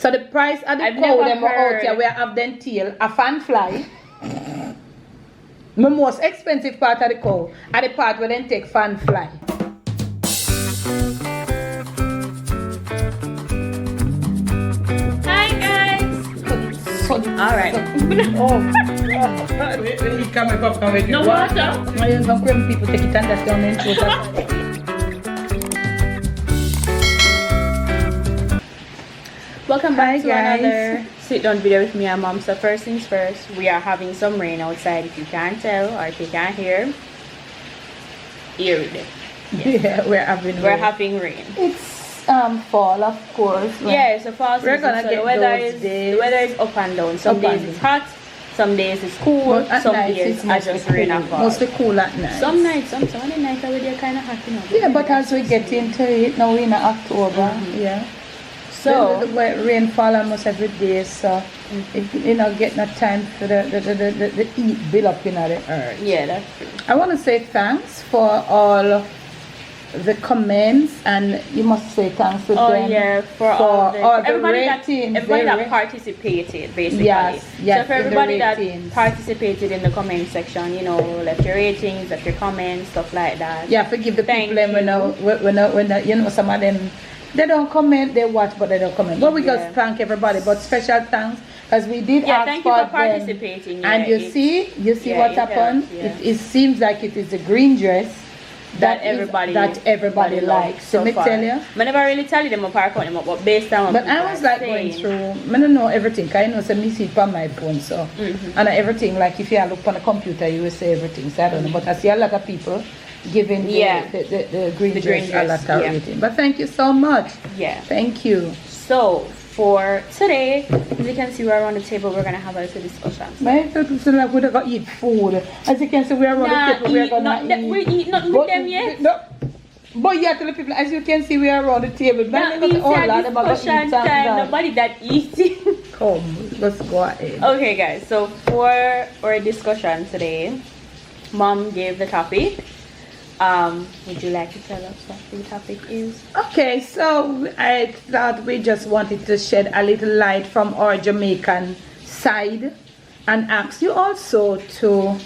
So the price of the I've cow never them are out heard. here where have them tail, a fan fly. The most expensive part of the cow are the part where they take fan fly. Hi guys. Alright. Oh, God. When you come up with No water. I am going people take it and that's down in throat. Welcome back Hi, to guys. another sit down video with me and mom. So first things first, we are having some rain outside. If you can't tell or if you can't hear it. Yeah, we're having rain. It's fall, of course. Yeah, it's a fall We're season, gonna so get the weather is up and down. Some Up days and it's hot, some days it's cool, But at some night days it's I mostly just rain and cool. fall. Mostly cool at night. Some nights, some of the nights are kind of hot, you know. Yeah, but as we get into it, now we're in October, yeah. So the rainfall almost every day, so if you know get no time for the heat build up in the earth. yeah, that's true. I want to say thanks for all the comments, and you must say thanks to them. Yeah, for all the everybody ratings, that participated, basically. Yes, so for everybody that ratings. participated in the comment section, you know, left your ratings, left your comments, stuff like that. Yeah, forgive the Thank people them when you know some of them they don't comment, they watch but they don't comment. But we just thank everybody, but special thanks because we did ask thank for you for them. participating. And you see what happened. It seems like it is the green dress that everybody likes. So me tell you, I never really tell you them apart from them up, but based on what but I was like going through, I don't know everything. I know some me see it on my phone, so and everything like if you look on the computer, you will say everything. So I don't know, but I see a lot of people giving the green dress a lot of rating. But thank you so much. Yeah. Thank you. So for today, as you can see, we're around the table. We're gonna have a little discussion. My thought was like we're gonna eat food. As you can see, we're around the table. We're gonna eat. We eat not with them yet. No. But yeah, tell the people, as you can see, we are around the table. Discussion time. Nobody that eating. Come, let's go ahead. Okay, guys. So for our discussion today, Mom gave the topic. Would you like to tell us what the topic is? Okay, so I thought we just wanted to shed a little light from our Jamaican side and ask you also to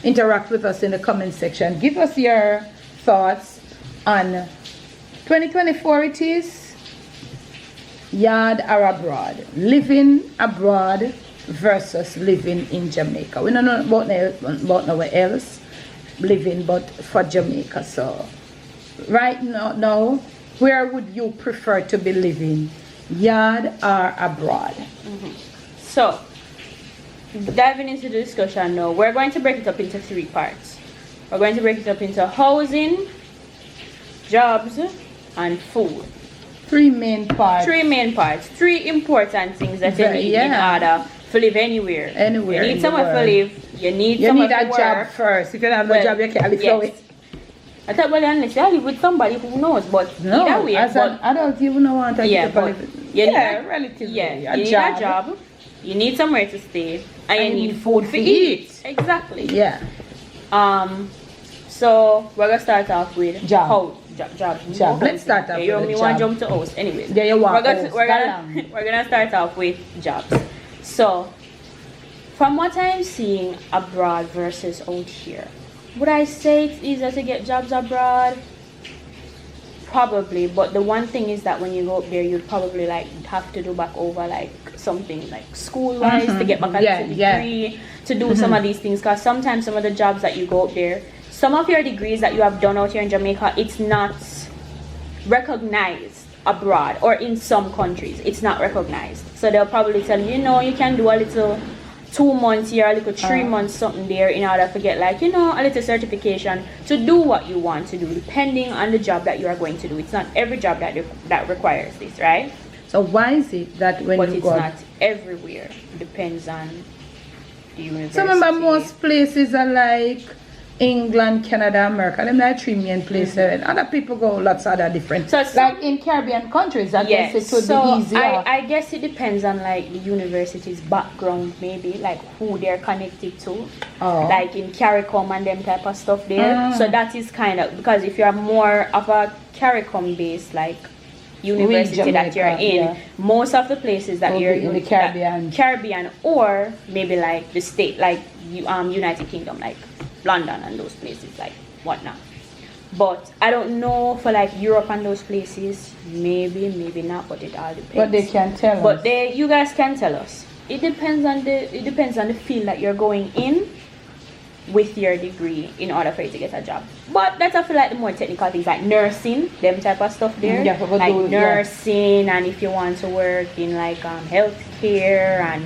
interact with us in the comment section. Give us your thoughts on 2024 it is, Yaad or abroad, living abroad versus living in Jamaica. We don't know about nowhere else living but for Jamaica. So right now where would you prefer to be living, Yaad or abroad? So diving into the discussion now, we're going to break it up into 3 parts. We're going to break it up into housing, jobs, and food. 3 main parts. 3 important things that you need in order to live anywhere. You need somewhere to live. You need a job first. If you don't have no job, you can't live for it. I thought, well, unless you live with somebody who knows, but no, either way, as an adult, you wouldn't want to relatively. You need a job. You need somewhere to stay, and you need food to eat. Exactly. Yeah. So we're gonna start off with job. Job. Let's start off with you want to jump to house, anyways. Yeah, you want. We're gonna start off with jobs. So, from what I'm seeing abroad versus out here, would I say it's easier to get jobs abroad? Probably, but the one thing is that when you go up there, you'd probably like have to do back over like something like school-wise to get back a degree, to do some of these things. Because sometimes some of the jobs that you go up there, some of your degrees that you have done out here in Jamaica, it's not recognized abroad, or in some countries it's not recognized. So they'll probably tell you, you can do a little 2 months here, a little 3 months something there in order to get like, a little certification to do what you want to do, depending on the job that you are going to do. It's not every job that requires this, right? So why is it that when but you it's go, not everywhere. It depends on the university. so remember most places are like England, Canada, America, them like 3 main places. Other people go lots of other different. So like in Caribbean countries, I guess it would be easier. I guess it depends on like the university's background, maybe like who they're connected to. Like in CARICOM and them type of stuff there. So that is kind of, because if you are more of a CARICOM based like university that you're Jamaica, in. yeah. Most of the places that Will you're be in the Caribbean. Caribbean, or maybe like the state, like United Kingdom, like London and those places, like whatnot. But I don't know for like Europe and those places, maybe not, but it all depends. But they can tell us. But you guys can tell us. It depends on the field that you're going in with your degree in order for you to get a job. But that's, I feel like, the more technical things like nursing, them type of stuff there. Yeah, like nursing, and if you want to work in like healthcare and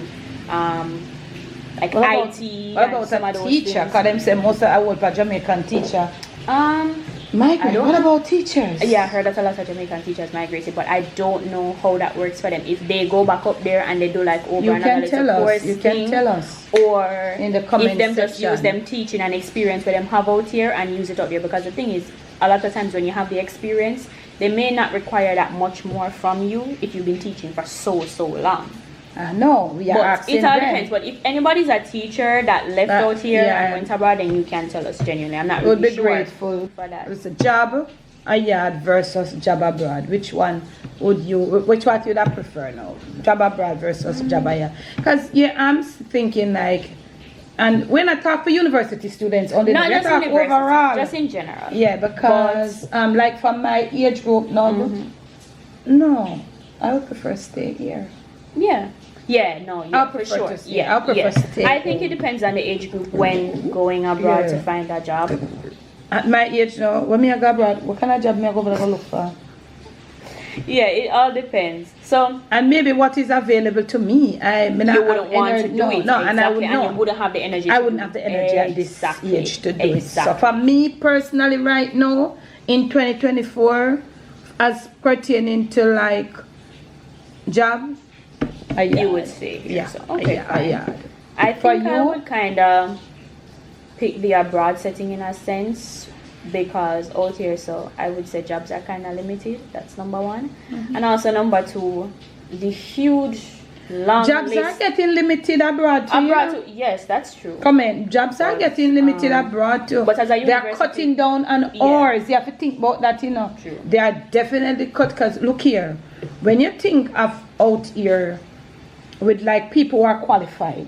like IT. What about a teacher? Because them say most of our Jamaican teacher. Migrate. What about teachers? Yeah, I heard that a lot of Jamaican teachers migrated, but I don't know how that works for them. If they go back up there and they do like over another little course you can tell us. Or in the comment if them section. just use them teaching and experience for them have out here and use it up there. Because the thing is, a lot of times when you have the experience, they may not require that much more from you if you've been teaching for so long. No, we are asking it all them. depends. But if anybody's a teacher that left out here and went abroad, then you can tell us genuinely. I'm not really sure. Would be grateful for that. It's a job, a Yaad versus job abroad. Which one would you? Which one you'd have prefer now? Job abroad versus job Yaad? Because I'm thinking like, and when I talk for university students only, not just talk overall, just in general. Yeah, because like from my age group, no, I would prefer stay here. I'll prefer for sure. to stay. I'll prefer to stay. I think it depends on the age group when going abroad to find a job. At my age now, when I go abroad, what kind of job I go over to look for? Yeah, it all depends. So and maybe what is available to me, you wouldn't want to do it. No, exactly. and I would and you wouldn't have the energy. I wouldn't have the energy at this age to do it. So for me personally, right now in 2024, as pertaining to like job. You would say so. Okay, I think I would kind of pick the abroad setting in a sense, because out here, so I would say jobs are kind of limited. That's number one. And also number two, the huge long jobs list. are getting limited abroad too. Yes, that's true. Come in, jobs are getting limited abroad too. But as a they are cutting down on hours. You have to think about that, True. They are definitely cut, because look here, when you think of out here with like people who are qualified.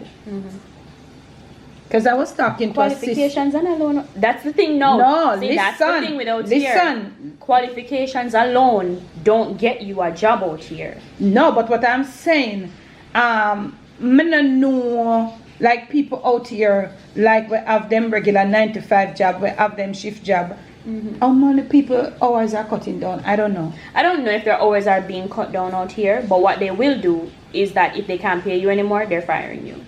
Because I was talking to a qualifications and alone. That's the thing now. No, see, listen. That's the thing with out here. Qualifications alone don't get you a job out here. No, but what I'm saying, I know like people out here, like we have them regular 9 to 5 job, we have them shift job. How many people hours are cutting down? I don't know. I don't know if their hours are being cut down out here, but what they will do is that if they can't pay you anymore, they're firing you.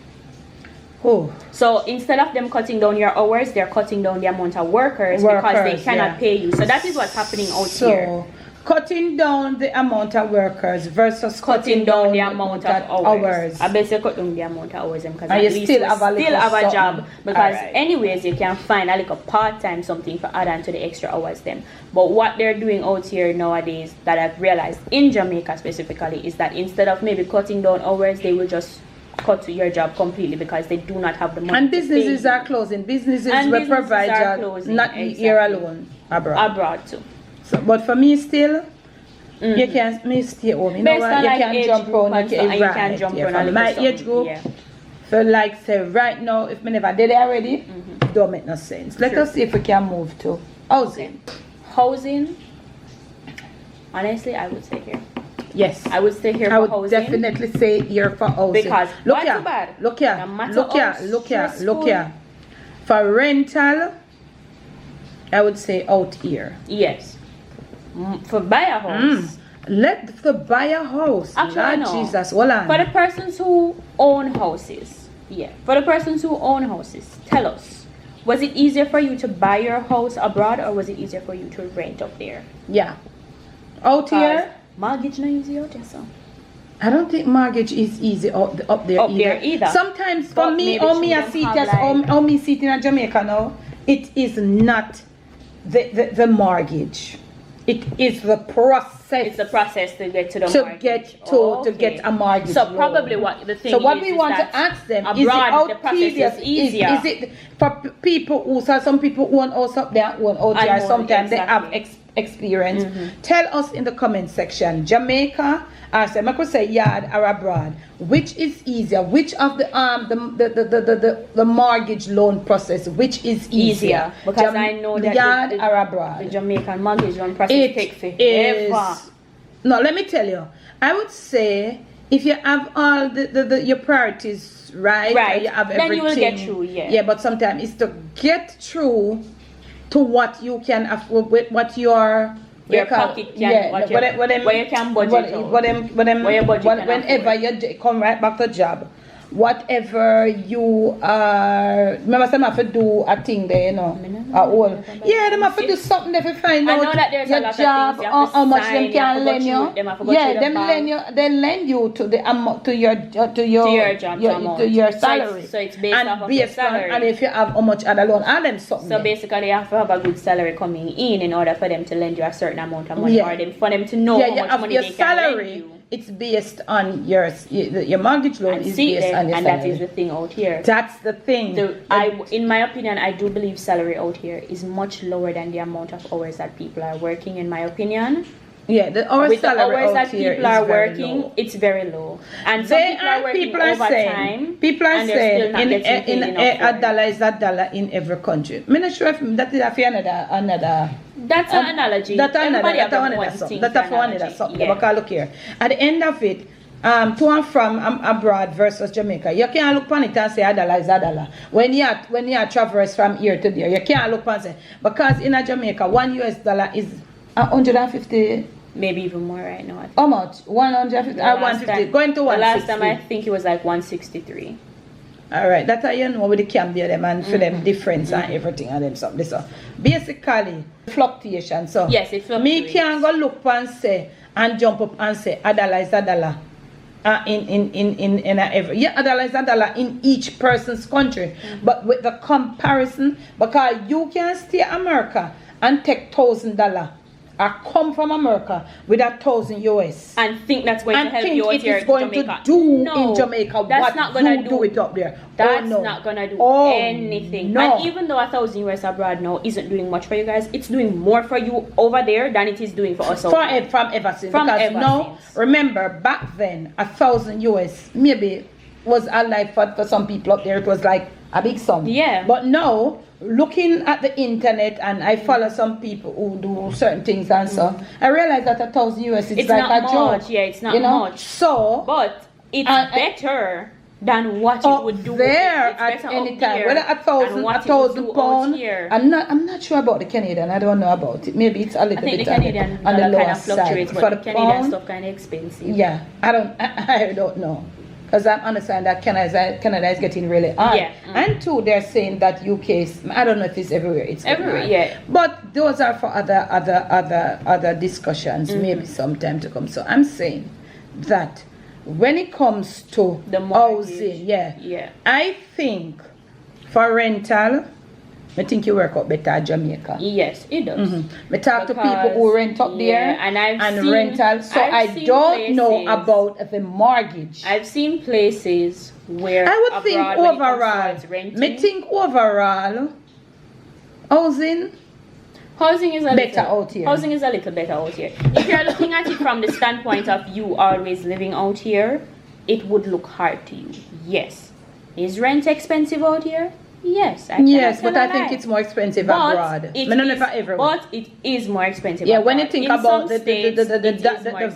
Oh. So instead of them cutting down your hours, they're cutting down the amount of workers because they cannot pay you. So that is what's happening out here. Cutting down the amount of workers versus cutting down the amount of hours. I bet you cut down the amount of hours because at least still have a job. Because anyways, you can find a little part-time something for add on to the extra hours then. But what they're doing out here nowadays that I've realized in Jamaica specifically is that instead of maybe cutting down hours, they will just cut to your job completely because they do not have the money. And businesses are closing. Businesses will provide jobs, not here alone, abroad too. So, but for me still, you can't stay home. You know what? You can jump around. You can jump around. My age group, feel like say right now, if me never did it already, don't make no sense. Let us see if we can move to housing. Housing, honestly, I would stay here. Yes, I would stay here for housing. I would definitely say here for housing. Because look here. For rental, I would say out here. Yes. For buy a house. Let the buy a house. Actually, no. Jesus, hold on. For the persons who own houses, for the persons who own houses, tell us, was it easier for you to buy your house abroad or was it easier for you to rent up there? Yeah. Out here, mortgage not easy out there, so. I don't think mortgage is easy up there either. Sometimes for me, me sitting in Jamaica now, it is not the mortgage. It is the process. It's the process to get to the mortgage. To get a mortgage. So probably what the thing is. So what we want to ask them abroad, is it how the process is easier. Is it for people who some people own house up there, own out here. Sometimes they have experience. Tell us in the comment section, Jamaica, I could say Yaad or abroad. Which is easier? Which of the mortgage loan process, which is easier? Because I know that Yaad or abroad. The Jamaican mortgage loan process takes forever. No, let me tell you. I would say if you have all your priorities right, you have everything, then you will get through. Yeah, but sometimes it's to get through to what you can afford, with what your pocket can, where you can budget. Whenever you come right back to job, whatever you are, remember some have to do a thing there, you know, yeah, they have to do something there to find out your job, how much them can lend you. Yeah, they lend you to your salary. So it's based off of your salary. And if you have how much other loan, all them something. So basically, you have to have a good salary coming in order for them to lend you a certain amount of money, or for them to know how much money they can lend you. It's based on your mortgage loan is based on your salary. And that is the thing out here. That's the thing. In my opinion, I do believe salary out here is much lower than the amount of hours that people are working, in my opinion. Yeah, the hours that people are working, it's very low. And some people are working overtime. People are saying a dollar is a dollar in every country. I'm not sure if that is another. That's an analogy. That's another something. Because look here, at the end of it, to and from abroad versus Jamaica, you can't look on it and say a dollar is a dollar. When you traverse from here to there, you can't look on and say, because in a Jamaica, $1 is 150, maybe even more right now. How much? 150 or 150? Going to 160. The last time I think it was like 163. Alright, that's how you know with the Cambia them and for them difference and everything and them something. So basically fluctuation. So yes, it fluctuates. Me can't go look and say and jump up and say a dollar is a dollar. In every a dollar is a dollar in each person's country. But with the comparison, because you can stay in America and take $1,000 or come from America with $1,000 US and think that's going to help you out here in Jamaica. In Jamaica that's not gonna do it up there. That's not gonna do anything. No. And even though $1,000 US abroad now isn't doing much for you guys, it's doing more for you over there than it is doing for us. From ever since. Remember back then $1,000 US maybe was a life for some people up there. It was like a big sum. Yeah. But now, looking at the internet, and I follow some people who do certain things and so, I realize that $1,000 US is like a joke. Yeah, it's not much. So, but it's better than what it would do there at any time. Whether £1,000 I'm not sure about the Canadian. I don't know about it. Maybe it's a little bit on the lower side. For the Canadian stuff kind of expensive. Yeah, I don't know. Because I understand that Canada is getting really hard. Yeah. And two, they're saying that UK is, I don't know if it's everywhere. It's everywhere, yeah. But those are for other discussions, maybe sometime to come. So I'm saying that when it comes to the housing, I think for rental, I think you work out better at Jamaica. Yes, it does. I talk to people who rent up there and rental. So I don't know about the mortgage. I've seen places where I would think overall, housing is a better out here. Housing is a little better out here. If you're looking at it from the standpoint of you always living out here, it would look hard to you. Yes. Is rent expensive out here? Yes, but I think it's more expensive abroad. But it is more expensive. Yeah, when you think about the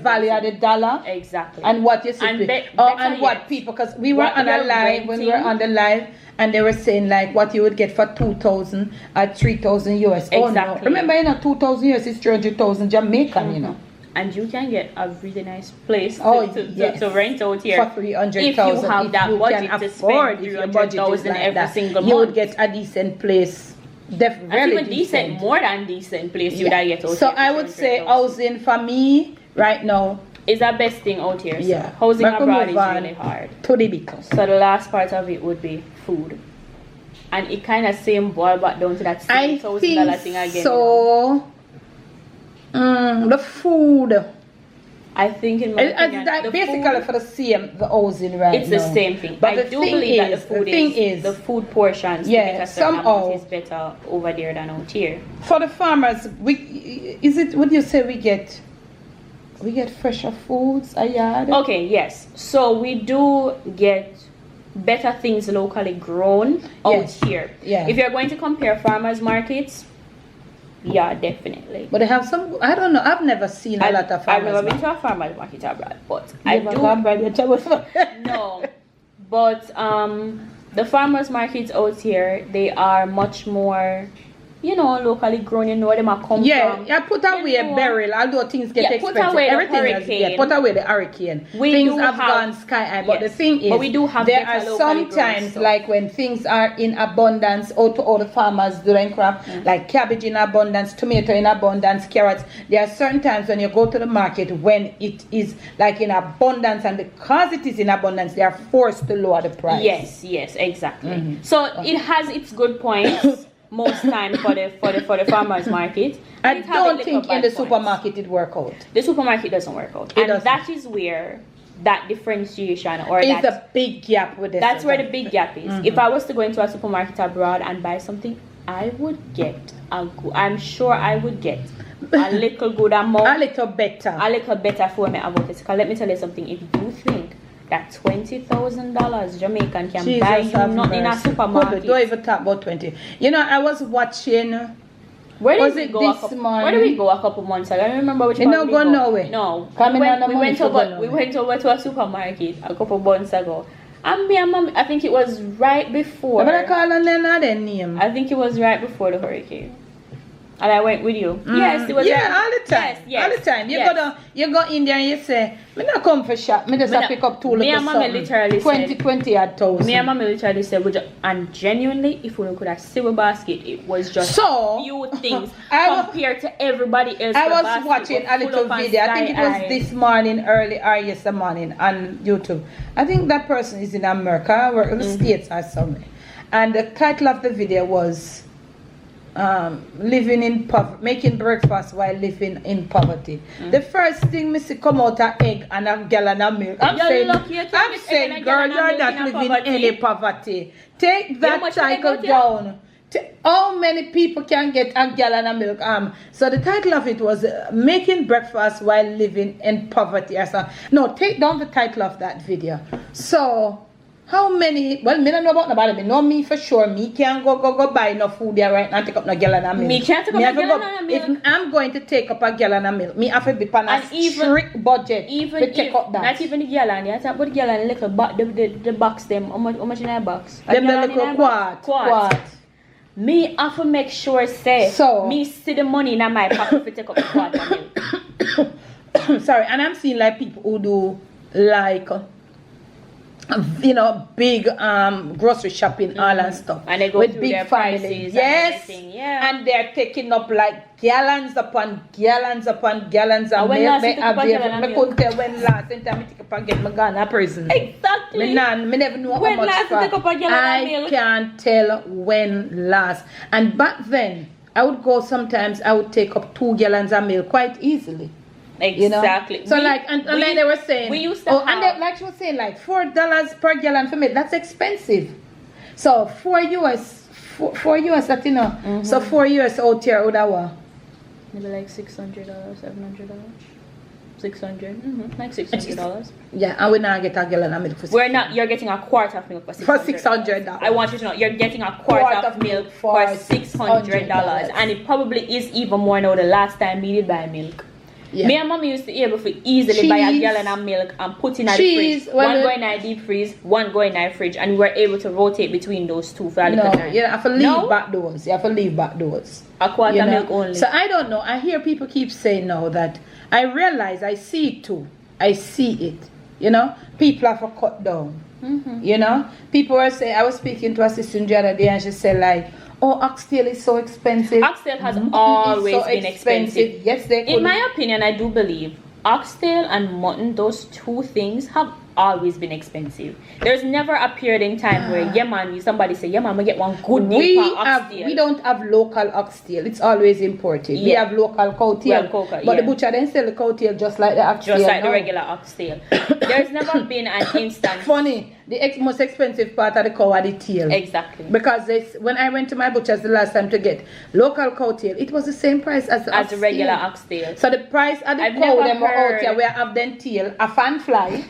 value of the dollar, exactly, and what you see, and what people, because we were on a live when we were on the live, and they were saying like what you would get for 2,000 at 3,000 US. Exactly. Oh no, remember 2,000 US is 300,000 Jamaican, And you can get a really nice place to rent out here for 300,000. If you have that budget to spend 300,000 every single month. You would get a decent place. Really decent. More than decent place you would get out here. So I would say housing for me right now is the best thing out here. So housing abroad is really hard. To the because. So the last part of it would be food. And it kind of same boil back down to that same $1,000 thing again. So the food I think in my opinion, It's like the basically food, for the same the housing right it's now. the same thing. But I the do thing believe that is, the food the thing is the food portions yeah, to make a certain somehow amount is better over there than out here. for the farmers, would you say we get fresher foods, Yaad? Okay, yes. So we do get better things locally grown out Yes. here. Yeah. If you're going to compare farmers markets, yeah, definitely. But they have some. I don't know. I've never seen a lot of farmers. I've never been to a farmers market abroad, but I do. No, but the farmers markets out here, they are much more, locally grown. You know where them are come from. Yeah, put away a barrel, although things get expensive. Put away Everything put away the hurricane. Things have gone sky high. But the thing is, we do have there are sometimes like when things are in abundance, all the farmers doing crop, like cabbage in abundance, tomato in abundance, carrots. There are certain times when you go to the market when it is like in abundance, and because it is in abundance, they are forced to lower the price. Yes, exactly. So it has its good points. Most time for the farmers market. I don't think in the supermarket it work out. The supermarket doesn't work out, and that is where that differentiation is a big gap with this. That's where the big gap is. If I was to go into a supermarket abroad and buy something, I would get I'm sure I would get a little good amount, a little better for me about it. Because let me tell you something. If you think that $20,000 Jamaican can buy you nothing in a supermarket. Don't even talk about 20. I was watching. Where did we go a couple months ago? I don't remember which. You don't go nowhere. No, we went over to a supermarket a couple months ago. And me and mom, I think it was right before. But I call on their name. I think it was right before the hurricane. And I went with you. Yes, it was. Yeah, all the time. Yes, all the time. You go in there and you say, "Me not come for shop. Me just pick up two little something." Literally 20,000. Me and mommy literally said, and genuinely, if we could have silver basket, it was just few things compared to everybody else. I was watching a little video. I think it was this morning, early or yesterday morning on YouTube. I think that person is in America or in the States or somewhere. And the title of the video was living in poverty, making breakfast while living in poverty. The first thing me see come out a egg and a gallon of milk. I'm saying, girl, you're not living in any poverty. Take that title down. How many people can get a gallon of milk? So the title of it was making breakfast while living in poverty. No, take down the title of that video. So how many? Well, me don't know about nobody. Me know me for sure. Me can't go buy no food there right now and take up no gallon of milk. Me can't take up a gallon of milk. If I'm going to take up a gallon of milk, me have to be on a strict budget to take up that. Not even the gallon. You talk about the gallon, little the box them. How much in that box? Them the little quart. Me have to make sure me see the money in my pocket to take up the quart of milk. Sorry, and I'm seeing like people who do like big grocery shopping all and stuff, and they go with through big their families. Yes, and they're taking up like gallons upon gallons upon gallons of milk. I couldn't tell when last time I take up a gallon, I gone to prison. Exactly. Me never know how much I can't tell when last. And back then I would go sometimes. I would take up 2 gallons of milk quite easily. Exactly. So like they were saying, we used to like she was saying, like $4 per gallon for milk. That's expensive. So $4 US that So $4 US out here would have what? Maybe like $600, $700. $600. Like $600. Yeah, and we now get a gallon of milk for $600. You're getting a quart of milk for $600. I want you to know you're getting a quart of milk for $600, and it probably is even more now. The last time we did buy milk. Yeah. Me and mommy used to be able to easily buy a gallon of milk and put in a fridge. One go in a deep freeze, one go in a fridge, and we were able to rotate between those two for a little time. You have to leave back doors. You have to leave back doors. A quart of milk only. So I don't know. I hear people keep saying now that I realize I see it too. I see it. People have to cut down. People were saying, I was speaking to a sister the other day and she said like, oh, oxtail is so expensive. Oxtail has always been expensive. Yes, they could. In my opinion, I do believe oxtail and mutton, those two things have always been expensive. There's never a period in time where somebody say, yeah man, we get one good deal for oxtail. We don't have local oxtail. It's always imported. We have local cowtail. But the butcher then sell the cowtail just like the oxtail. Just like the regular oxtail. There's never been an instance. Funny, the most expensive part of the cow are the tail. Exactly. Because when I went to my butcher's the last time to get local cowtail, it was the same price as the regular oxtail. So the price of the cow them out here where have them tail, a fan fly.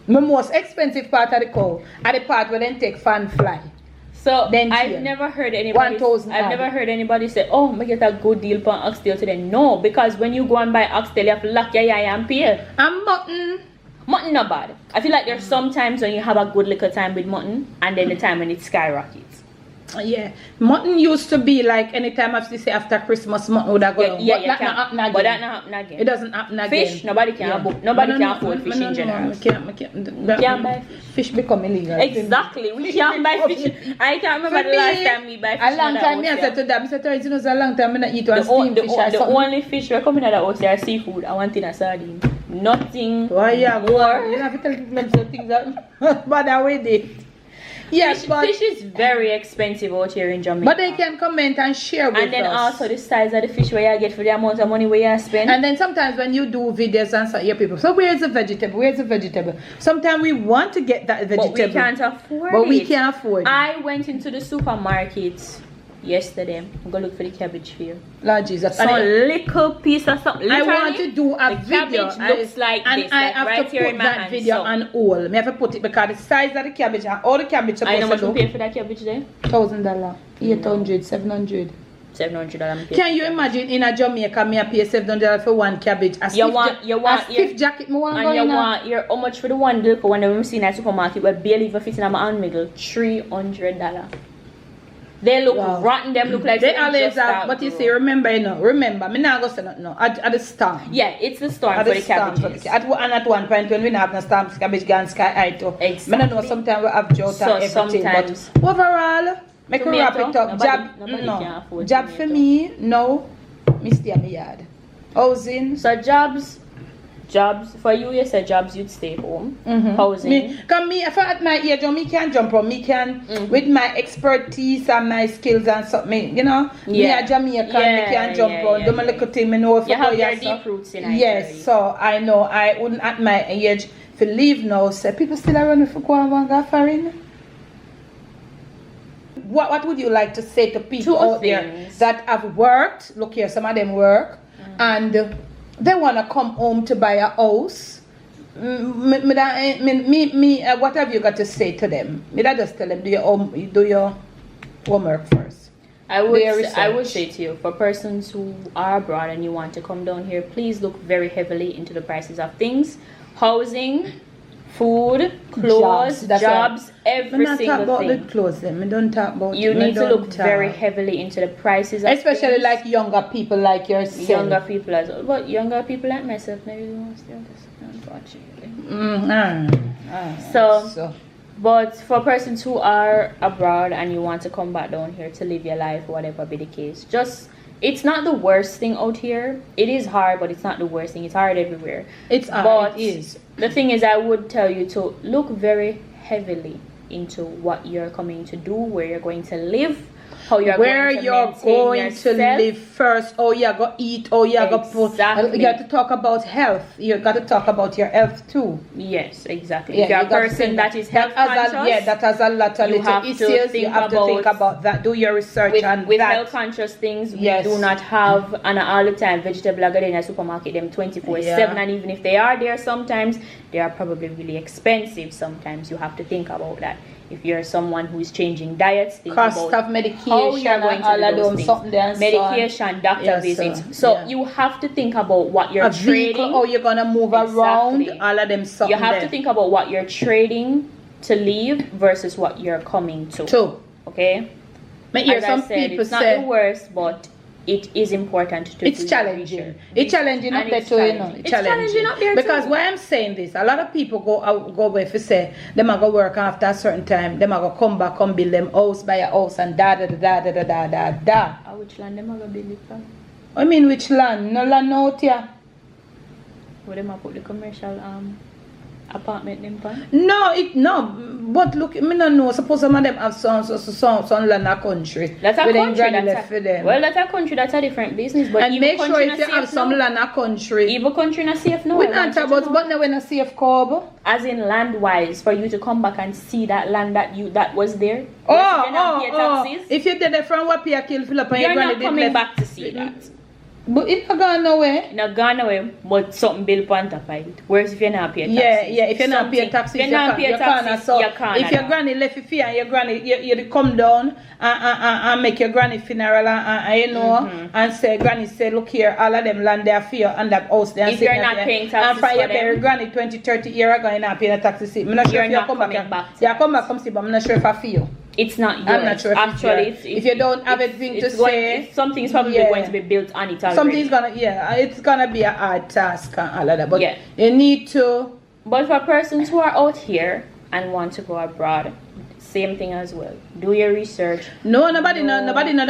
The most expensive part of the cow are the part where they take fan fly. So I've never heard anybody say, oh, I get a good deal for oxtail today. No, because when you go and buy oxtail, you have to lock your eye and pay. And mutton. Mutton not bad. I feel like there's some times when you have a good little time with mutton and then the time when it skyrockets. Yeah, mutton used to be like anytime after Christmas, mutton would have gone. But that not happen again. But that not happen again. It doesn't happen again. Fish, nobody can afford fish in general. We can't buy fish become illegal. Exactly, we can't buy fish. I can't remember the last time we buy fish. A long time I said to them, I said, you know, it's a long time I eat one steamed fish or something. The only fish we come in at the house is seafood. I want in a sardine. Nothing more. You have to tell them some things that bad with it. Yes, fish is very expensive out here in Jamaica. But they can comment and share with us. And then also the size of the fish where you get for the amount of money where you spend. And then sometimes when you do videos and so, people, so where's the vegetable? Where's the vegetable? Sometimes we want to get that vegetable. But we can't afford it. But we can't afford it. I went into the supermarket yesterday. I'm going to look for the cabbage for you. Lord Jesus. So little piece of something. I want to do a video. Cabbage looks like and this. I like have right to here put in my that hand, video on all. I have to put it because the size of the cabbage and all the cabbage supposed I know to much do. you pay for that cabbage there? $1,000, 800, 700. $700. Can you imagine in a Jamaica me I pay $700 for one cabbage? You want jacket me want and you want how much for the one little one that we see in a supermarket where barely even fits in my hand middle? $300. They look rotten, them look like they always have, but you see, remember, me not go say nothing no. At the storm. Yeah, it's the storm for the cabbages. At one point when we not have no storm, cabbage gone sky high too. Exactly. I don't know, sometimes we have drought and everything, sometimes, but overall, make me wrap it up. Job for me, no, me stay in my yard. Housing. So jobs for you said jobs you'd stay home. Housing. Because me, if I at my age, me can jump on. Me can, with my expertise and my skills and something, you know. Me a Jamaican, me can jump on. Do my little thing, me know if you have your deep roots in Nigeria. Yes, so I know I wouldn't at my age to leave now. So people still are running for go and go foreign. What would you like to say to people out there that have worked? Look here, some of them work and they want to come home to buy a house. What have you got to say to them? Me just tell them do your homework first. I would say to you, for persons who are abroad and you want to come down here, please look very heavily into the prices of things, housing, food, clothes, jobs, every single thing. About the clothes, then. We don't talk about. You need to look very heavily into the prices, of especially things. Like younger people like yourself. Younger people as well, but younger people like myself, maybe we won't still this, unfortunately. So, but for persons who are abroad and you want to come back down here to live your life, whatever be the case, it's not the worst thing out here. It is hard, but it's not the worst thing. It's hard everywhere. It's hard. It is. The thing is, I would tell you to look very heavily into what you're coming to do, where you're going to live, how you're going to live first. Oh, you go eat. Oh, you go put. You got to talk about health. You got to talk about your health too. Yes, exactly. If you're a person that is health conscious, that has a lot of little issues. You have to think about that. Do your research on with that. Health conscious things, we do not have and all the time vegetable are in a supermarket them 24/7, and even if they are there, sometimes they are probably really expensive. Sometimes you have to think about that. If you're someone who is changing diets, think cost about of medication, how you're going to do those things. Medication, doctor visits. So you have to think about what you're trading. How you're gonna move around. All of them. You have to think about what you're trading to leave versus what you're coming to. True. Okay. As some people it's not the worst, but it is important to it's challenging. It's challenging up there too, you know. It's challenging up there because why I'm saying this, a lot of people go away for say them are go work after a certain time, them are go come back, come build them house, buy a house and da. Which land them are gonna build it from? I mean which land? No land out here. Where them are put the commercial apartment them pan? No, but look, me no know. Suppose some of them have some land a country. That's a where them country. granny left for them. Well, that's a country. That's a different business. But And make sure if you have some land a country. Even country not safe now. We not talk about, but now we're not safe, Cobb. As in land wise, for you to come back and see that land that was there. Oh. If you did it from Wapia Kill Philip and you're your not granny coming did back to see that. But it's not gone nowhere. Not gone away, but something built on top of it. Whereas if you're not pay taxes. Yeah, if you're not pay taxes, you can't. So if your granny left you fear and your granny, you come down and make your granny funeral and you know, and say, granny say, look here, all of them land there for you and that house there. If you're not paying taxes and from your parent granny 20, 30 years ago, you're not paying the taxes. I'm not sure if you come back. You come back, come see, but I'm not sure if I feel. It's not yours. I'm not sure actually. If you don't have anything to say, something's probably going to be built on it already. Something's it's gonna be a hard task and all of that. But you need to. But for persons who are out here and want to go abroad, same thing as well. Do your research. Nobody down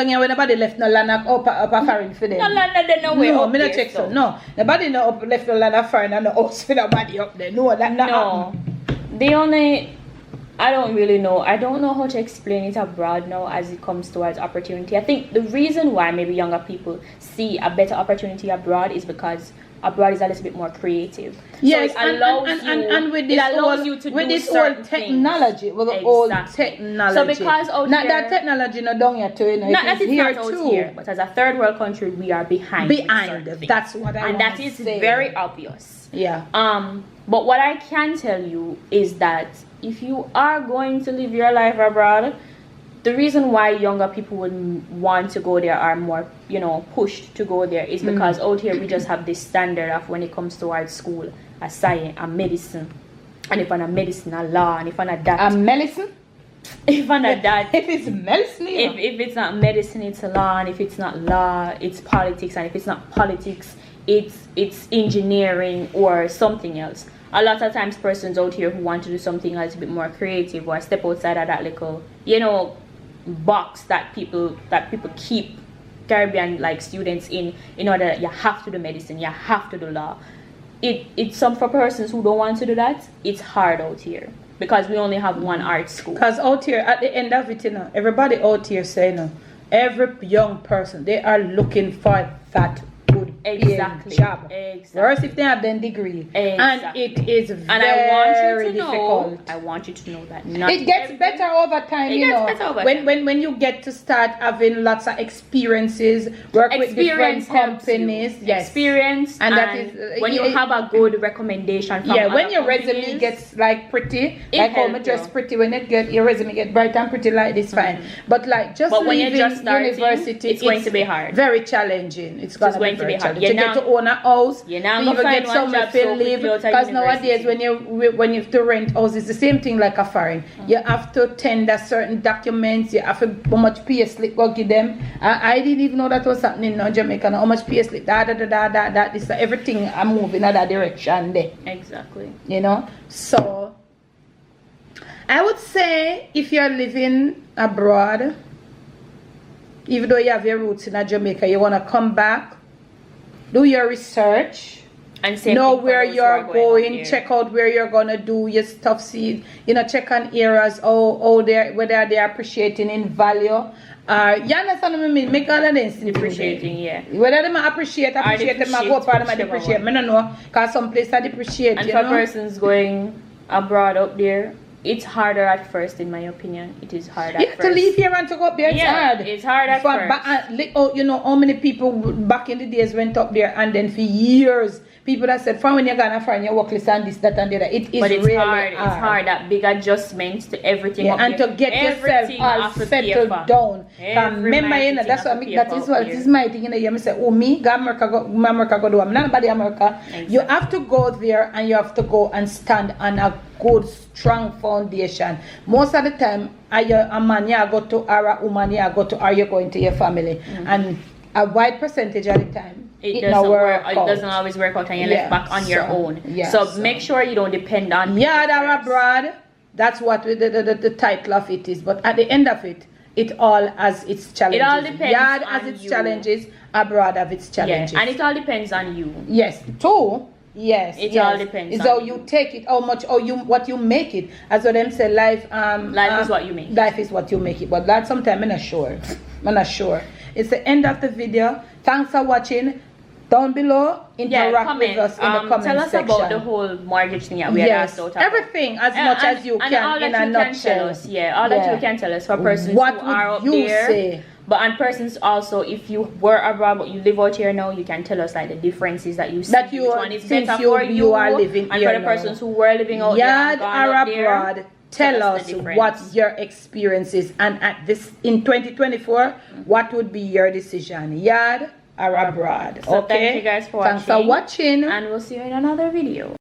here. Nobody left no land up a foreign for them. No land there, no way. No, me not check so. No, nobody left no land up foreign and no house for nobody up there. No, that not happen. I don't really know. I don't know how to explain it abroad now as it comes towards opportunity. I think the reason why maybe younger people see a better opportunity abroad is because abroad is a little bit more creative. Yes, so it allows with this old technology, with the old technology. So because out not here, that technology not down here too, you know, not that it's here not out too. Here, but as a third world country, we are behind. That's what I and that is say. very obvious. Yeah. But what I can tell you is that if you are going to live your life abroad, the reason why younger people would want to go there are more, pushed to go there is because out here we just have this standard of when it comes towards school, a science, a medicine, and if I'm a medicine, a law, and if I'm a that. A medicine? If I'm a that. If it's medicine, if it's not medicine, it's a law, and if it's not law, it's politics, and if it's not politics, it's engineering or something else. A lot of times persons out here who want to do something a little bit more creative or step outside of that little, box that people keep Caribbean like students in order that you have to do medicine, you have to do law. It's some for persons who don't want to do that, it's hard out here because we only have one art school. Because out here at the end of it, everybody out here say, every young person, they are looking for that good job. Whereas if they have their degree, and it is very difficult. I want you to know that it gets better over time. When you get to start having lots of experiences, work with different companies, experience, and that is when you have a good recommendation. From when your resume gets like pretty, like how much just pretty. When it get your resume get bright and pretty like this, fine. But like just leaving university, it's going to be hard, very challenging. It's going to be hard. You get to own a house, you even get somewhere to live. Because nowadays, when you have to rent house, it's the same thing like a foreign. You have to tender certain documents. You have to how much pay slip go give them. I didn't even know that was happening in Jamaica. How much pay slip? This everything. I'm moving in that direction there. Exactly. So I would say if you're living abroad, even though you have your roots in Jamaica, you want to come back. Do your research and know where you're going, check out where you're gonna do your stuff, see, check on areas, whether they're appreciating in value. You understand what I mean? Make all of this depreciating, whether they appreciate them, go up and them depreciate. I don't know, because some places are depreciate. And for persons going abroad up there, it's harder at first, in my opinion. It is hard at first. To leave here and to go up there, it's hard. It's hard at first. How many people back in the days went up there and then for years, people that said, from when you're gonna find your work list and this, that, and the other. It is really hard. It's hard, that big adjustment to everything. And to get yourself all settled down. Remember, that's what it is my thing. You say, me, go America, go do. I'm not about America. Exactly. You have to go there and you have to go and stand on a good, strong foundation. Most of the time, a man, you go to, or a woman, you go to, or you're going to your family. And a wide percentage of the time, it doesn't work. It doesn't always work out, and you're left back on your own. So make sure you don't depend on Yaad or abroad. That's what the title of it is. But at the end of it, it all has its challenges. It all depends Yaad has its challenges, abroad has its challenges. And it all depends on you. Yes. Two, Yes, It yes. all depends It's on how you take it, how much, or what you make it. As what them say, life is what you make. Life is what you make it. But that sometimes I'm not sure. I'm not sure. It's the end of the video. Thanks for watching. Down below, interact with us in the comment tell us section. about the whole mortgage thing that we had asked out about. Everything as much as you can all in that a you nutshell. can tell us, all that you can tell us for persons What who would are out you there. say? But and persons also, if you were abroad but you live out here now, you can tell us like the differences that you see. That you, which one is since better you, for you are living and here for the now. persons who were living out Yaad there or and gone abroad, there, tell us the difference. what your experience is, and at this in 2024, what would be your decision, Yaad or abroad? So thank you guys for Thanks for watching, and we'll see you in another video.